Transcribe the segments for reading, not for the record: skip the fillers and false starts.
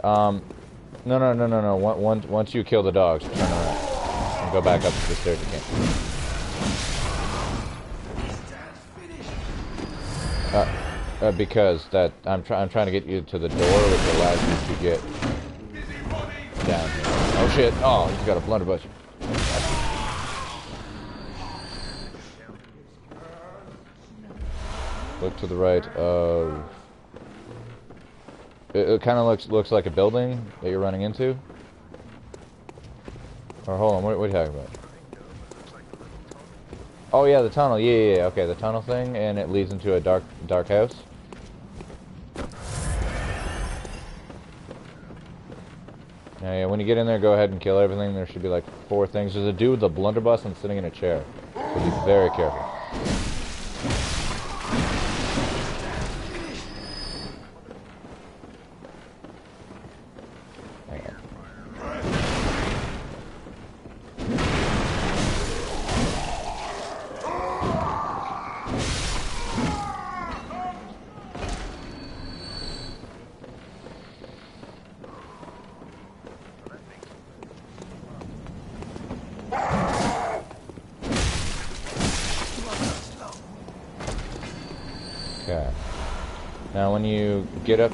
No. Once you kill the dogs, turn around and go back up to the stairs again. Because that I'm trying to get you to the door, which allows you to get down here. Oh shit! Oh, he's got a blunderbuss. Look to the right of. It kind of looks like a building that you're running into. Or hold on, what are you talking about? Oh yeah, the tunnel. Yeah. Okay, the tunnel thing, and it leads into a dark house. Yeah, when you get in there, go ahead and kill everything. There should be like 4 things. There's a dude with a blunderbuss and sitting in a chair. So be very careful. Okay. Now when you get up...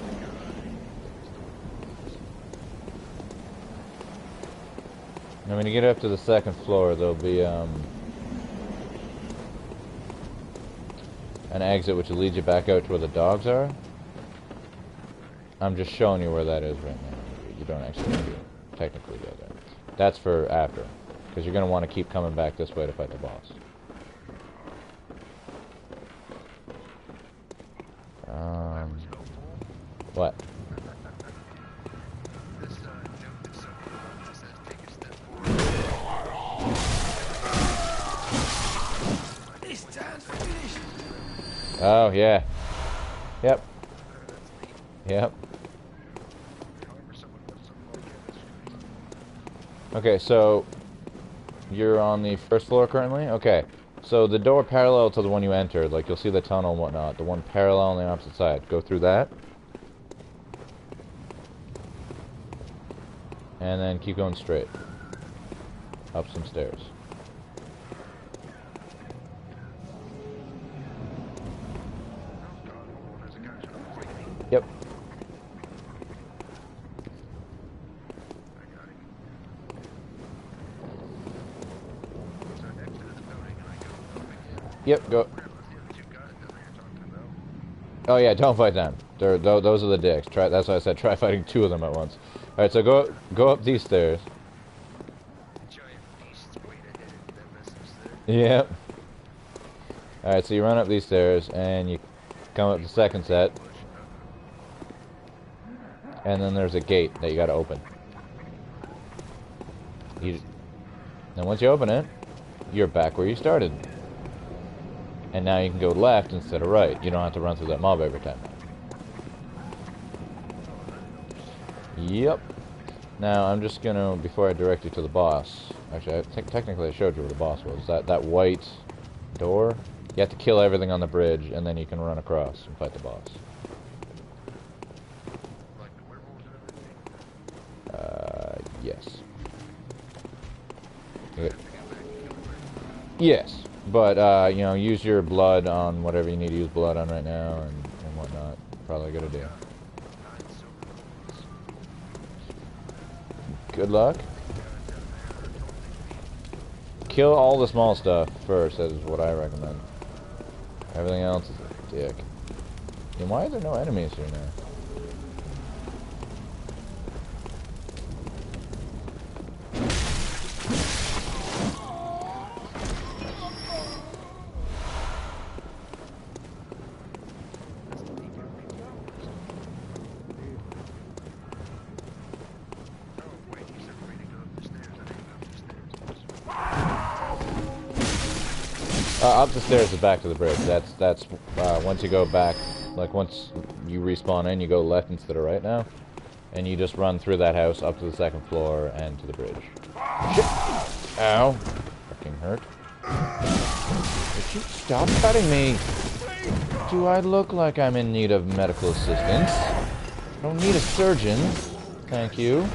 Now when you get up to the 2nd floor, there'll be an exit which will lead you back out to where the dogs are. I'm just showing you where that is right now. You don't actually need to technically go there. That's for after, because you're going to want to keep coming back this way to fight the boss. What? Oh, yeah. Yep. Okay, so you're on the 1st floor currently? Okay. So the door parallel to the one you entered, like you'll see the tunnel and whatnot, the one parallel on the opposite side. Go through that. And then keep going straight. Up some stairs. Yep. Yep, go. Oh yeah, don't fight them. Those are the dicks. That's why I said try fighting 2 of them at once. Alright, so go up these stairs. Yep. Alright, so you run up these stairs and you come up the 2nd set. And then there's a gate that you gotta open. And once you open it, you're back where you started. And now you can go left instead of right. You don't have to run through that mob every time. Yep. Now I'm just gonna, before I direct you to the boss, actually I think technically I showed you where the boss was. That white door, you have to kill everything on the bridge and then you can run across and fight the boss. Yes. Okay. Yes, but you know, use your blood on whatever you need to use blood on right now and whatnot. Probably a good idea. Good luck. Kill all the small stuff first, is what I recommend. Everything else is a dick. And why are there no enemies here now? Up the stairs is back to the bridge. That's once you go back, like once you respawn in, you go left instead of right now, and you just run through that house up to the 2nd floor and to the bridge. Shit! Ow! Fucking hurt. Would you stop cutting me? Do I look like I'm in need of medical assistance? I don't need a surgeon. Thank you.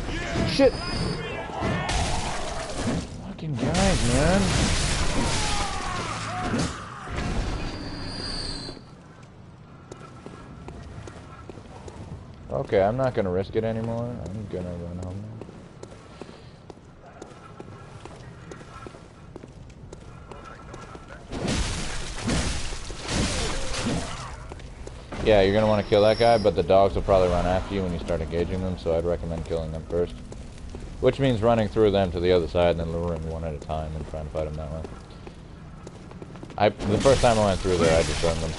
Shit! Fucking guys, man. Okay, I'm not gonna risk it anymore. I'm gonna run home now. Yeah, you're gonna want to kill that guy, but the dogs will probably run after you when you start engaging them, so I'd recommend killing them first. Which means running through them to the other side and then luring one at a time and trying to fight them that way. The first time I went through there, I just burned them.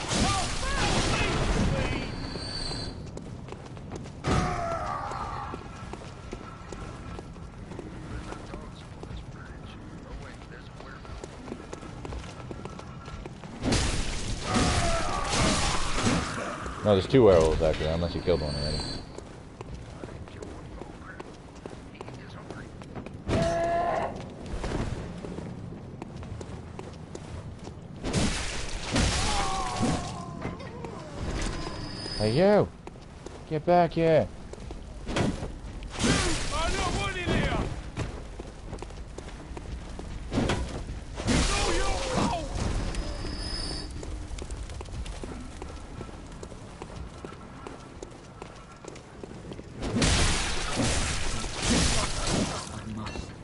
No, there's two werewolves actually, unless you killed one already. Hey you! Get back here!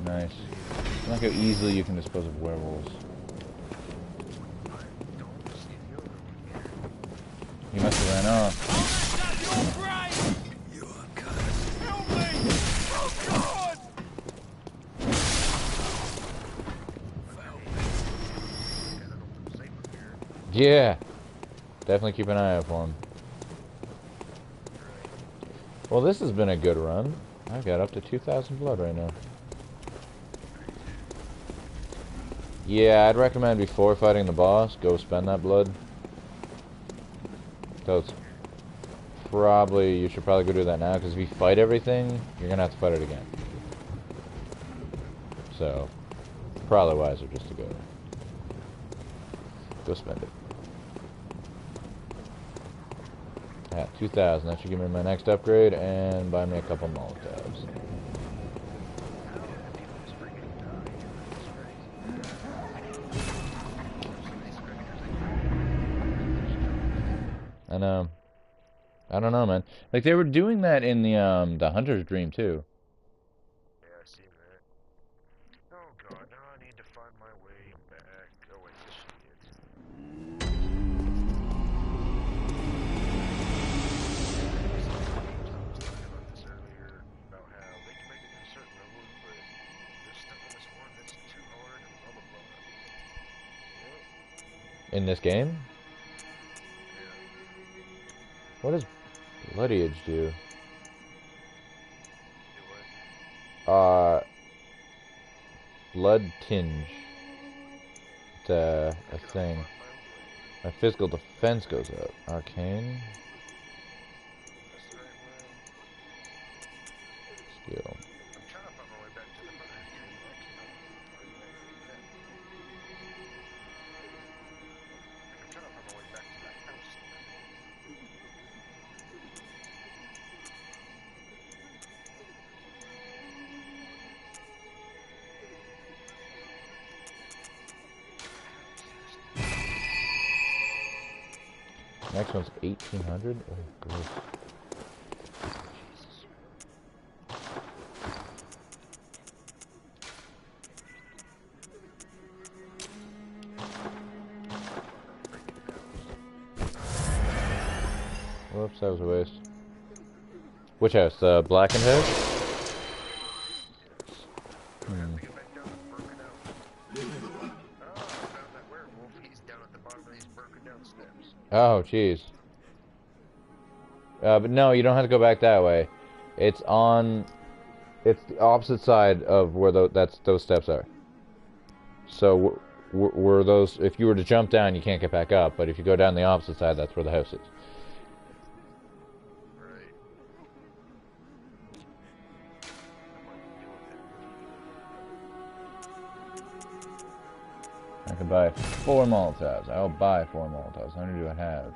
Nice. Look how easily you can dispose of werewolves. He must have ran off. Yeah! Definitely keep an eye out for him. Well, this has been a good run. I've got up to 2,000 blood right now. Yeah, I'd recommend before fighting the boss, go spend that blood. So you should probably go do that now, because if you fight everything, you're gonna have to fight it again. So, probably wiser just to go spend it. Yeah, 2,000. That should give me my next upgrade and buy me a couple Molotovs. I know. I don't know, man. Like, they were doing that in the Hunter's Dream, too. Yeah, I seen that. Oh god, now I need to find my way back. Oh wait, shit. I was talking about this earlier, about how they can make it to certain levels, but they're stuck on this one that's too hard and blah blah blah. Yep. In this game? Yeah. What does Bloodage do? Do what? Blood Tinge. It's a thing. My physical defense goes up. Arcane. That's the right way. Skill. I'm trying to find my way back to the Hunter's Dream. I cannot find my way back. Like, I'm trying to find my way back to that house. Next one's 1,800. Oh, gross. Whoops, that was a waste. Which house? The blackened house? Oh, jeez. But no, you don't have to go back that way. It's the opposite side of where those steps are. So, were those, if you were to jump down, you can't get back up, but if you go down the opposite side, that's where the house is. I can buy 4 Molotovs. I'll buy 4 Molotovs. How many do I have?